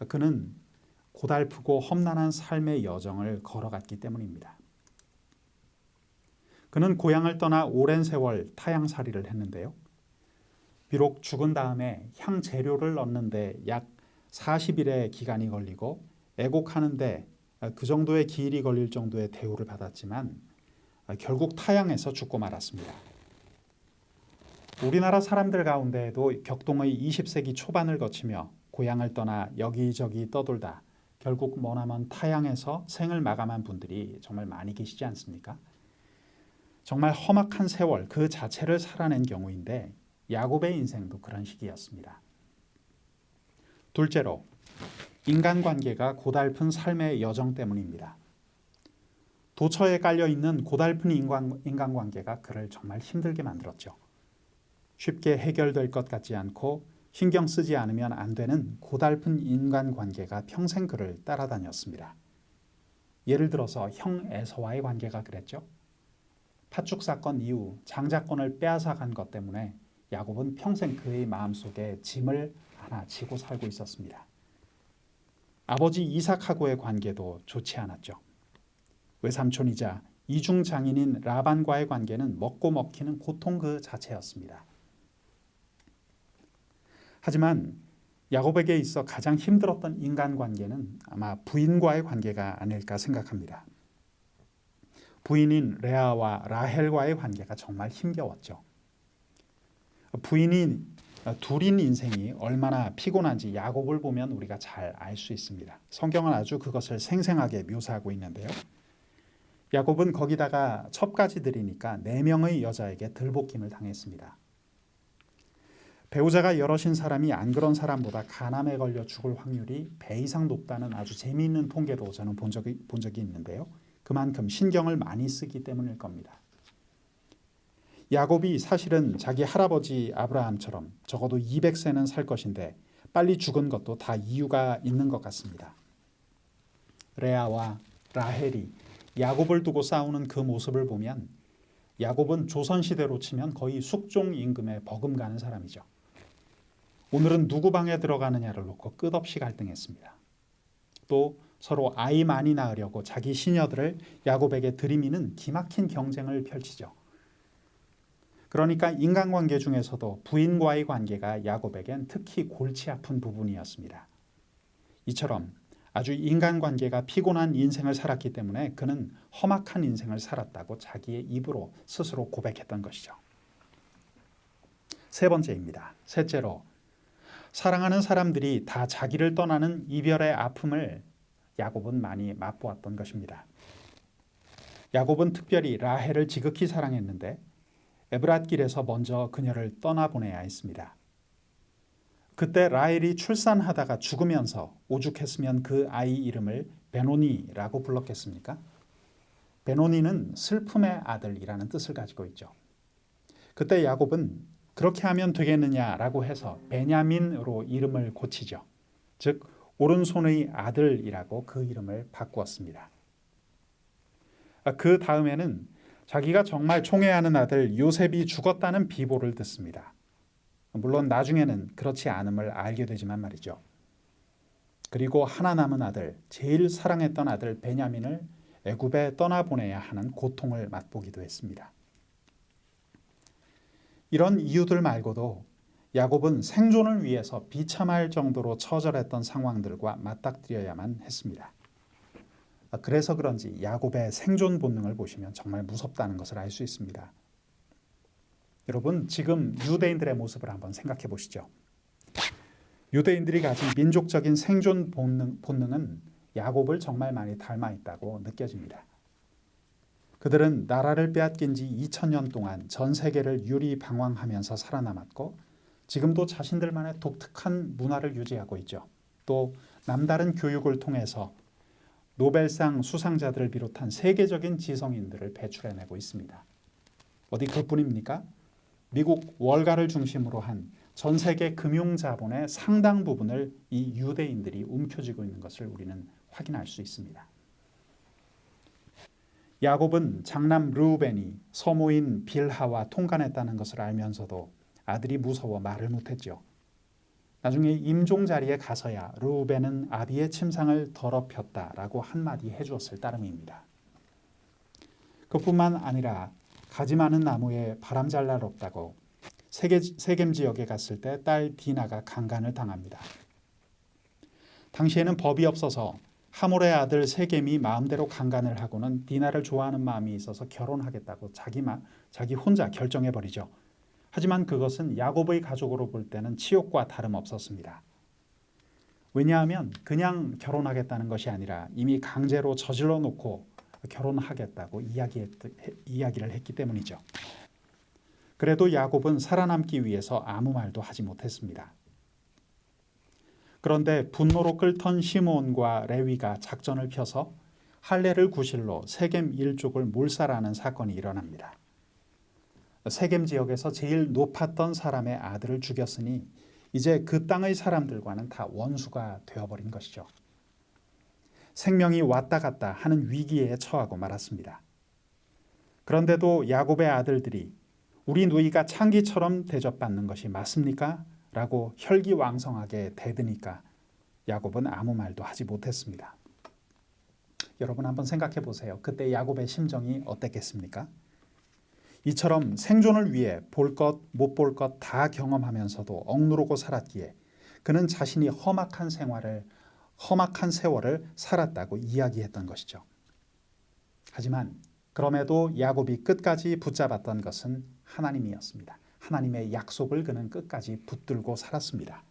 그는 고달프고 험난한 삶의 여정을 걸어갔기 때문입니다. 그는 고향을 떠나 오랜 세월 타향살이를 했는데요. 비록 죽은 다음에 향 재료를 얻는데 약 40일의 기간이 걸리고 애곡하는데 그 정도의 기일이 걸릴 정도의 대우를 받았지만 결국 타향해서 죽고 말았습니다. 우리나라 사람들 가운데에도 격동의 20세기 초반을 거치며 고향을 떠나 여기저기 떠돌다 결국 머나먼 타향에서 생을 마감한 분들이 정말 많이 계시지 않습니까? 정말 험악한 세월 그 자체를 살아낸 경우인데 야곱의 인생도 그런 시기였습니다. 둘째로, 인간관계가 고달픈 삶의 여정 때문입니다. 도처에 깔려있는 고달픈 인간관계가 그를 정말 힘들게 만들었죠. 쉽게 해결될 것 같지 않고 신경 쓰지 않으면 안 되는 고달픈 인간관계가 평생 그를 따라다녔습니다. 예를 들어서 형 에서와의 관계가 그랬죠. 팥죽 사건 이후 장자권을 빼앗아간 것 때문에 야곱은 평생 그의 마음속에 짐을 하나 지고 살고 있었습니다. 아버지 이삭하고의 관계도 좋지 않았죠. 외삼촌이자 이중 장인인 라반과의 관계는 먹고 먹히는 고통 그 자체였습니다. 하지만 야곱에게 있어 가장 힘들었던 인간관계는 아마 부인과의 관계가 아닐까 생각합니다. 부인인 레아와 라헬과의 관계가 정말 힘겨웠죠. 부인이 둘인 인생이 얼마나 피곤한지 야곱을 보면 우리가 잘 알 수 있습니다. 성경은 아주 그것을 생생하게 묘사하고 있는데요. 야곱은 거기다가 첩까지 들이니까 4명의 여자에게 들볶임을 당했습니다. 배우자가 여럿인 사람이 안 그런 사람보다 간암에 걸려 죽을 확률이 배 이상 높다는 아주 재미있는 통계도 저는 본 적이 있는데요. 그만큼 신경을 많이 쓰기 때문일 겁니다. 야곱이 사실은 자기 할아버지 아브라함처럼 적어도 200세는 살 것인데 빨리 죽은 것도 다 이유가 있는 것 같습니다. 레아와 라헬이 야곱을 두고 싸우는 그 모습을 보면 야곱은 조선시대로 치면 거의 숙종 임금에 버금가는 사람이죠. 오늘은 누구 방에 들어가느냐를 놓고 끝없이 갈등했습니다. 또 서로 아이 많이 낳으려고 자기 시녀들을 야곱에게 들이미는 기막힌 경쟁을 펼치죠. 그러니까 인간관계 중에서도 부인과의 관계가 야곱에겐 특히 골치 아픈 부분이었습니다. 이처럼 아주 인간관계가 피곤한 인생을 살았기 때문에 그는 험악한 인생을 살았다고 자기의 입으로 스스로 고백했던 것이죠. 세 번째입니다. 셋째로, 사랑하는 사람들이 다 자기를 떠나는 이별의 아픔을 야곱은 많이 맛보았던 것입니다. 야곱은 특별히 라헬을 지극히 사랑했는데 에브랏길에서 먼저 그녀를 떠나보내야 했습니다. 그때 라헬이 출산하다가 죽으면서 오죽했으면 그 아이 이름을 베노니라고 불렀겠습니까? 베노니는 슬픔의 아들이라는 뜻을 가지고 있죠. 그때 야곱은 그렇게 하면 되겠느냐라고 해서 베냐민으로 이름을 고치죠. 즉 오른손의 아들이라고 그 이름을 바꾸었습니다. 그 다음에는 자기가 정말 총애하는 아들 요셉이 죽었다는 비보를 듣습니다. 물론 나중에는 그렇지 않음을 알게 되지만 말이죠. 그리고 하나 남은 아들, 제일 사랑했던 아들 베냐민을 애굽에 떠나보내야 하는 고통을 맛보기도 했습니다. 이런 이유들 말고도 야곱은 생존을 위해서 비참할 정도로 처절했던 상황들과 맞닥뜨려야만 했습니다. 그래서 그런지 야곱의 생존 본능을 보시면 정말 무섭다는 것을 알 수 있습니다. 여러분, 지금 유대인들의 모습을 한번 생각해 보시죠. 유대인들이 가진 민족적인 생존 본능은 야곱을 정말 많이 닮아 있다고 느껴집니다. 그들은 나라를 빼앗긴 지 2000년 동안 전 세계를 유리방황하면서 살아남았고 지금도 자신들만의 독특한 문화를 유지하고 있죠. 또 남다른 교육을 통해서 노벨상 수상자들을 비롯한 세계적인 지성인들을 배출해내고 있습니다. 어디 그뿐입니까? 미국 월가를 중심으로 한 전 세계 금융자본의 상당 부분을 이 유대인들이 움켜쥐고 있는 것을 우리는 확인할 수 있습니다. 야곱은 장남 르우벤이 서모인 빌하와 통간했다는 것을 알면서도 아들이 무서워 말을 못했죠. 나중에 임종 자리에 가서야 르우벤은 아비의 침상을 더럽혔다라고 한마디 해주었을 따름입니다. 그뿐만 아니라 가지 많은 나무에 바람 잘 날 없다고 세겜 지역에 갔을 때 딸 디나가 강간을 당합니다. 당시에는 법이 없어서 하몰의 아들 세겜이 마음대로 강간을 하고는 디나를 좋아하는 마음이 있어서 결혼하겠다고 자기 혼자 결정해버리죠. 하지만 그것은 야곱의 가족으로 볼 때는 치욕과 다름없었습니다. 왜냐하면 그냥 결혼하겠다는 것이 아니라 이미 강제로 저질러 놓고 결혼하겠다고 이야기를 했기 때문이죠. 그래도 야곱은 살아남기 위해서 아무 말도 하지 못했습니다. 그런데 분노로 끓던 시므온과 레위가 작전을 펴서 할례를 구실로 세겜 일족을 몰살하는 사건이 일어납니다. 세겜 지역에서 제일 높았던 사람의 아들을 죽였으니 이제 그 땅의 사람들과는 다 원수가 되어버린 것이죠. 생명이 왔다 갔다 하는 위기에 처하고 말았습니다. 그런데도 야곱의 아들들이 우리 누이가 창기처럼 대접받는 것이 맞습니까? 라고 혈기왕성하게 대드니까 야곱은 아무 말도 하지 못했습니다. 여러분 한번 생각해 보세요. 그때 야곱의 심정이 어땠겠습니까? 이처럼 생존을 위해 볼 것, 못 볼 것 다 경험하면서도 억누르고 살았기에 그는 자신이 험악한 세월을 살았다고 이야기했던 것이죠. 하지만 그럼에도 야곱이 끝까지 붙잡았던 것은 하나님이었습니다. 하나님의 약속을 그는 끝까지 붙들고 살았습니다.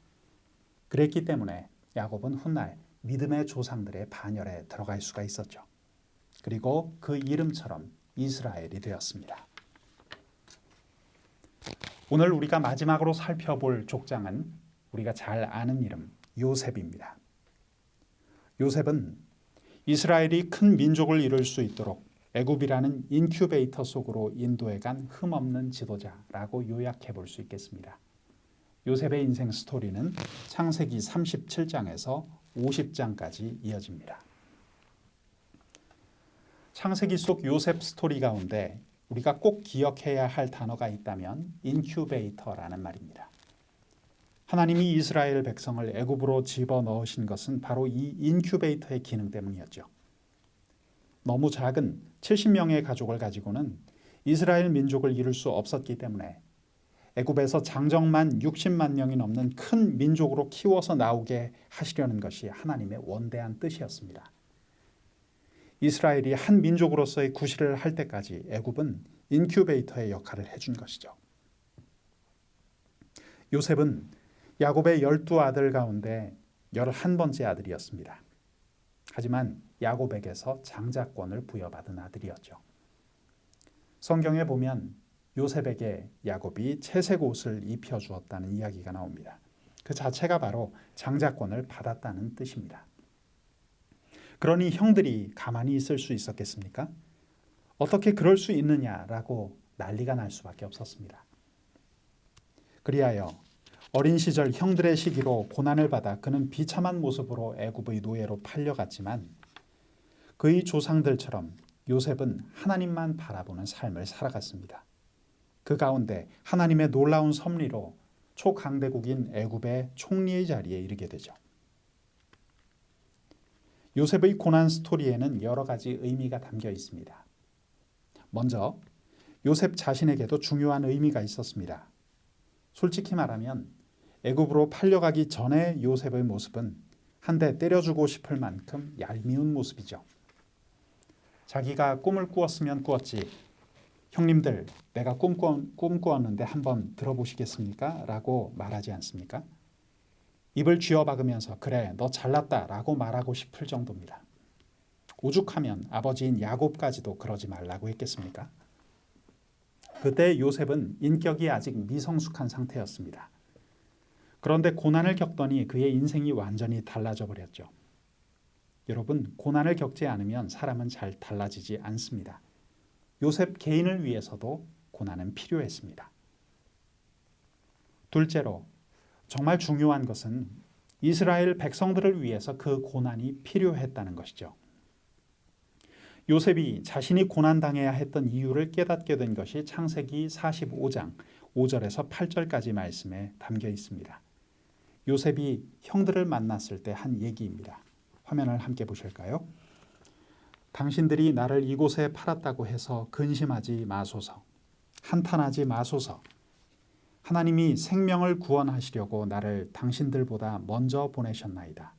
그랬기 때문에 야곱은 훗날 믿음의 조상들의 반열에 들어갈 수가 있었죠. 그리고 그 이름처럼 이스라엘이 되었습니다. 오늘 우리가 마지막으로 살펴볼 족장은 우리가 잘 아는 이름 요셉입니다. 요셉은 이스라엘이 큰 민족을 이룰 수 있도록 애굽이라는 인큐베이터 속으로 인도해간 흠없는 지도자라고 요약해 볼 수 있겠습니다. 요셉의 인생 스토리는 창세기 37장에서 50장까지 이어집니다. 창세기 속 요셉 스토리 가운데 우리가 꼭 기억해야 할 단어가 있다면 인큐베이터라는 말입니다. 하나님이 이스라엘 백성을 애굽으로 집어넣으신 것은 바로 이 인큐베이터의 기능 때문이었죠. 너무 작은 70명의 가족을 가지고는 이스라엘 민족을 이룰 수 없었기 때문에 애굽에서 장정만 60만 명이 넘는 큰 민족으로 키워서 나오게 하시려는 것이 하나님의 원대한 뜻이었습니다. 이스라엘이 한 민족으로서의 구실을 할 때까지 애굽은 인큐베이터의 역할을 해준 것이죠. 요셉은 야곱의 12아들 가운데 11번째 아들이었습니다. 하지만 야곱에게서 장자권을 부여받은 아들이었죠. 성경에 보면 요셉에게 야곱이 채색 옷을 입혀주었다는 이야기가 나옵니다. 그 자체가 바로 장자권을 받았다는 뜻입니다. 그러니 형들이 가만히 있을 수 있었겠습니까? 어떻게 그럴 수 있느냐라고 난리가 날 수밖에 없었습니다. 그리하여 어린 시절 형들의 시기로 고난을 받아 그는 비참한 모습으로 애굽의 노예로 팔려갔지만 그의 조상들처럼 요셉은 하나님만 바라보는 삶을 살아갔습니다. 그 가운데 하나님의 놀라운 섭리로 초강대국인 애굽의 총리의 자리에 이르게 되죠. 요셉의 고난 스토리에는 여러 가지 의미가 담겨 있습니다. 먼저 요셉 자신에게도 중요한 의미가 있었습니다. 솔직히 말하면 애굽으로 팔려가기 전에 요셉의 모습은 한 대 때려주고 싶을 만큼 얄미운 모습이죠. 자기가 꿈을 꾸었으면 꾸었지 형님들 내가 꿈꾸었는데 한번 들어보시겠습니까? 라고 말하지 않습니까? 입을 쥐어박으면서 그래 너 잘났다 라고 말하고 싶을 정도입니다. 오죽하면 아버지인 야곱까지도 그러지 말라고 했겠습니까? 그때 요셉은 인격이 아직 미성숙한 상태였습니다. 그런데 고난을 겪더니 그의 인생이 완전히 달라져 버렸죠. 여러분, 고난을 겪지 않으면 사람은 잘 달라지지 않습니다. 요셉 개인을 위해서도 고난은 필요했습니다. 둘째로, 정말 중요한 것은 이스라엘 백성들을 위해서 그 고난이 필요했다는 것이죠. 요셉이 자신이 고난당해야 했던 이유를 깨닫게 된 것이 창세기 45장 5절에서 8절까지 말씀에 담겨 있습니다. 요셉이 형들을 만났을 때 한 얘기입니다. 화면을 함께 보실까요? 당신들이 나를 이곳에 팔았다고 해서 근심하지 마소서. 한탄하지 마소서. 하나님이 생명을 구원하시려고 나를 당신들보다 먼저 보내셨나이다.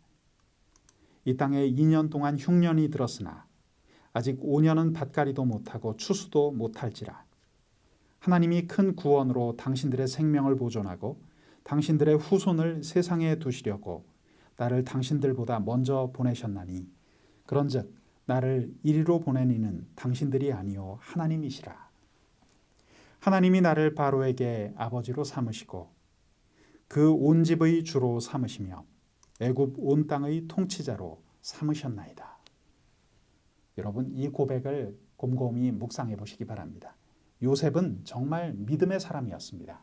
이 땅에 2년 동안 흉년이 들었으나 아직 5년은 밭갈이도 못하고 추수도 못할지라. 하나님이 큰 구원으로 당신들의 생명을 보존하고 당신들의 후손을 세상에 두시려고 나를 당신들보다 먼저 보내셨나니 그런즉 나를 이리로 보낸 이는 당신들이 아니요 하나님이시라. 하나님이 나를 바로에게 아버지로 삼으시고 그 온 집의 주로 삼으시며 애굽 온 땅의 통치자로 삼으셨나이다. 여러분, 이 고백을 곰곰이 묵상해 보시기 바랍니다. 요셉은 정말 믿음의 사람이었습니다.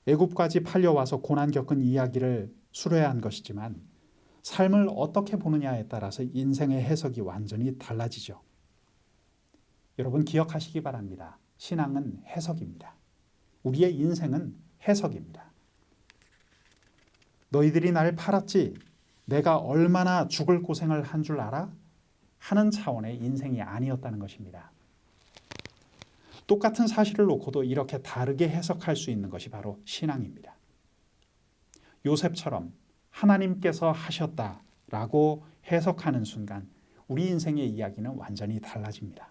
애굽까지 팔려와서 고난 겪은 이야기를 수려한 것이지만 삶을 어떻게 보느냐에 따라서 인생의 해석이 완전히 달라지죠. 여러분, 기억하시기 바랍니다. 신앙은 해석입니다. 우리의 인생은 해석입니다. 너희들이 날 팔았지? 내가 얼마나 죽을 고생을 한 줄 알아? 하는 차원의 인생이 아니었다는 것입니다. 똑같은 사실을 놓고도 이렇게 다르게 해석할 수 있는 것이 바로 신앙입니다. 요셉처럼 하나님께서 하셨다라고 해석하는 순간 우리 인생의 이야기는 완전히 달라집니다.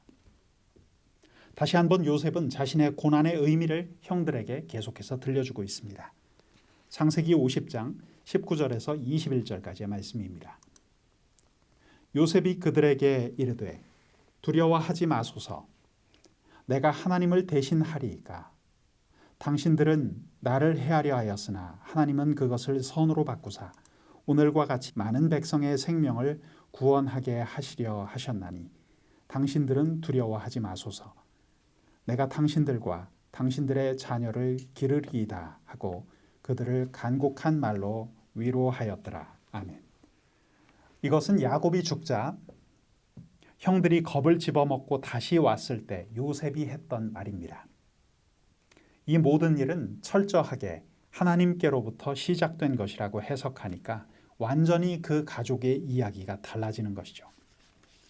다시 한번 요셉은 자신의 고난의 의미를 형들에게 계속해서 들려주고 있습니다. 창세기 50장 19절에서 21절까지의 말씀입니다. 요셉이 그들에게 이르되 두려워하지 마소서. 내가 하나님을 대신하리이까. 당신들은 나를 해하려 하였으나 하나님은 그것을 선으로 바꾸사 오늘과 같이 많은 백성의 생명을 구원하게 하시려 하셨나니 당신들은 두려워하지 마소서. 내가 당신들과 당신들의 자녀를 기르리이다 하고 그들을 간곡한 말로 위로하였더라. 아멘. 이것은 야곱이 죽자 형들이 겁을 집어먹고 다시 왔을 때 요셉이 했던 말입니다. 이 모든 일은 철저하게 하나님께로부터 시작된 것이라고 해석하니까 완전히 그 가족의 이야기가 달라지는 것이죠.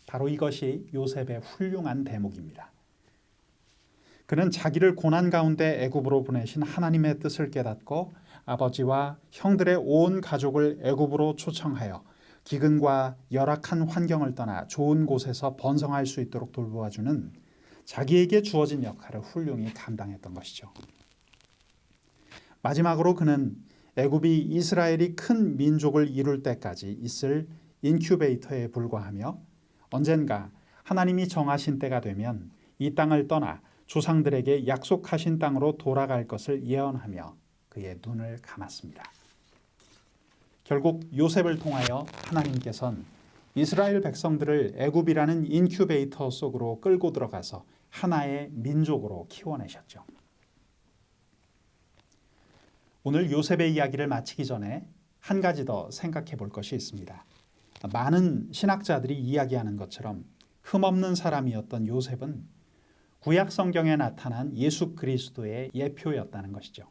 바로 이것이 요셉의 훌륭한 대목입니다. 그는 자기를 고난 가운데 애굽으로 보내신 하나님의 뜻을 깨닫고 아버지와 형들의 온 가족을 애굽으로 초청하여 기근과 열악한 환경을 떠나 좋은 곳에서 번성할 수 있도록 돌보아주는 자기에게 주어진 역할을 훌륭히 감당했던 것이죠. 마지막으로 그는 애굽이 이스라엘이 큰 민족을 이룰 때까지 있을 인큐베이터에 불과하며 언젠가 하나님이 정하신 때가 되면 이 땅을 떠나 조상들에게 약속하신 땅으로 돌아갈 것을 예언하며 그의 눈을 감았습니다. 결국 요셉을 통하여 하나님께서는 이스라엘 백성들을 애굽이라는 인큐베이터 속으로 끌고 들어가서 하나의 민족으로 키워내셨죠. 오늘 요셉의 이야기를 마치기 전에 한 가지 더 생각해 볼 것이 있습니다. 많은 신학자들이 이야기하는 것처럼 흠없는 사람이었던 요셉은 구약 성경에 나타난 예수 그리스도의 예표였다는 것이죠.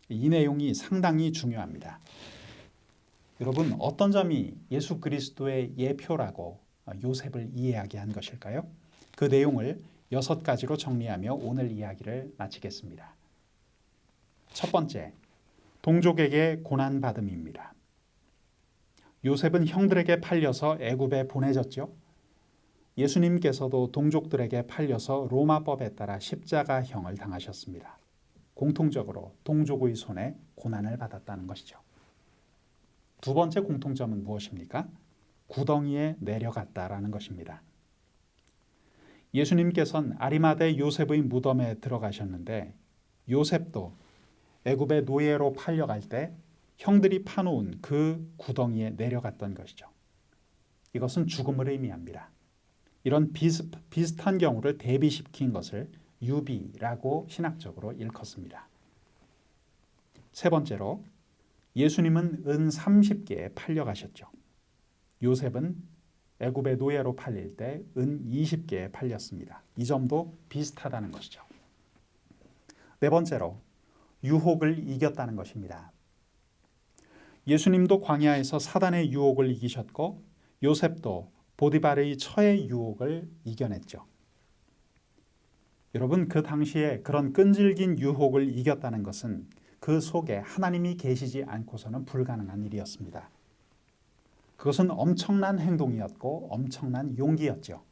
이 내용이 상당히 중요합니다. 여러분, 어떤 점이 예수 그리스도의 예표라고 요셉을 이해하게 한 것일까요? 그 내용을 6가지로 정리하며 오늘 이야기를 마치겠습니다. 첫 번째, 동족에게 고난받음입니다. 요셉은 형들에게 팔려서 애굽에 보내졌죠. 예수님께서도 동족들에게 팔려서 로마법에 따라 십자가형을 당하셨습니다. 공통적으로 동족의 손에 고난을 받았다는 것이죠. 두 번째 공통점은 무엇입니까? 구덩이에 내려갔다라는 것입니다. 예수님께서는 아리마대 요셉의 무덤에 들어가셨는데 요셉도 애굽의 노예로 팔려갈 때 형들이 파놓은 그 구덩이에 내려갔던 것이죠. 이것은 죽음을 의미합니다. 이런 비슷한 경우를 대비시킨 것을 유비라고 신학적으로 일컫습니다. 세 번째로 예수님은 은 30개에 팔려가셨죠. 요셉은 애굽의 노예로 팔릴 때 은 20개에 팔렸습니다. 이 점도 비슷하다는 것이죠. 네 번째로 유혹을 이겼다는 것입니다. 예수님도 광야에서 사단의 유혹을 이기셨고 요셉도 보디발의 처의 유혹을 이겨냈죠. 여러분, 그 당시에 그런 끈질긴 유혹을 이겼다는 것은 그 속에 하나님이 계시지 않고서는 불가능한 일이었습니다. 그것은 엄청난 행동이었고 엄청난 용기였죠.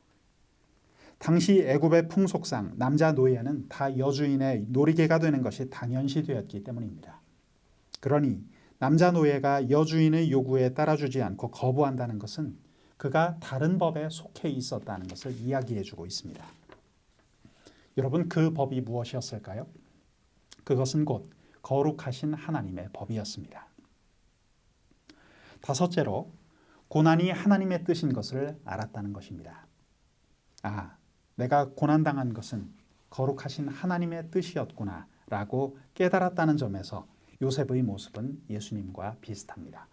당시 애굽의 풍속상 남자 노예는 다 여주인의 놀이개가 되는 것이 당연시되었기 때문입니다. 그러니 남자 노예가 여주인의 요구에 따라주지 않고 거부한다는 것은 그가 다른 법에 속해 있었다는 것을 이야기해주고 있습니다. 여러분, 그 법이 무엇이었을까요? 그것은 곧 거룩하신 하나님의 법이었습니다. 다섯째로 고난이 하나님의 뜻인 것을 알았다는 것입니다. 내가 고난당한 것은 거룩하신 하나님의 뜻이었구나 라고 깨달았다는 점에서 요셉의 모습은 예수님과 비슷합니다.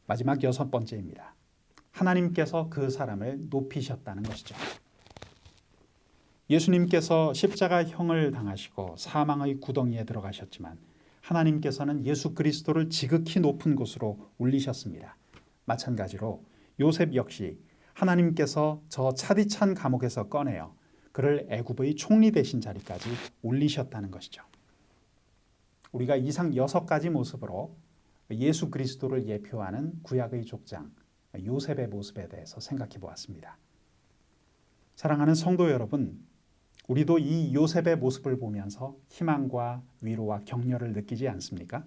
마지막 여섯 번째입니다. 하나님께서 그 사람을 높이셨다는 것이죠. 예수님께서 십자가형을 당하시고 사망의 구덩이에 들어가셨지만 하나님께서는 예수 그리스도를 지극히 높은 곳으로 올리셨습니다. 마찬가지로 요셉 역시 하나님께서 저 차디찬 감옥에서 꺼내어 그를 애굽의 총리 되신 자리까지 올리셨다는 것이죠. 우리가 이상 6가지 모습으로 예수 그리스도를 예표하는 구약의 족장 요셉의 모습에 대해서 생각해 보았습니다. 사랑하는 성도 여러분, 우리도 이 요셉의 모습을 보면서 희망과 위로와 격려를 느끼지 않습니까?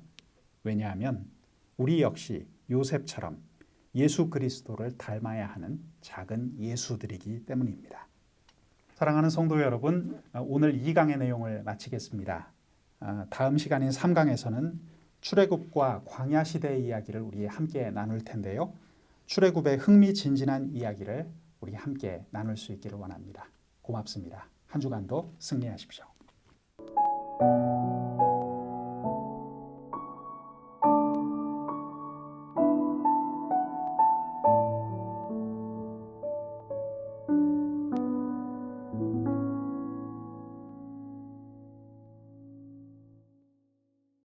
왜냐하면 우리 역시 요셉처럼 예수 그리스도를 닮아야 하는 작은 예수들이기 때문입니다. 사랑하는 성도 여러분, 오늘 2강의 내용을 마치겠습니다. 다음 시간인 3강에서는 출애굽과 광야 시대의 이야기를 우리 함께 나눌 텐데요. 출애굽의 흥미진진한 이야기를 우리 함께 나눌 수 있기를 원합니다. 고맙습니다. 한 주간도 승리하십시오.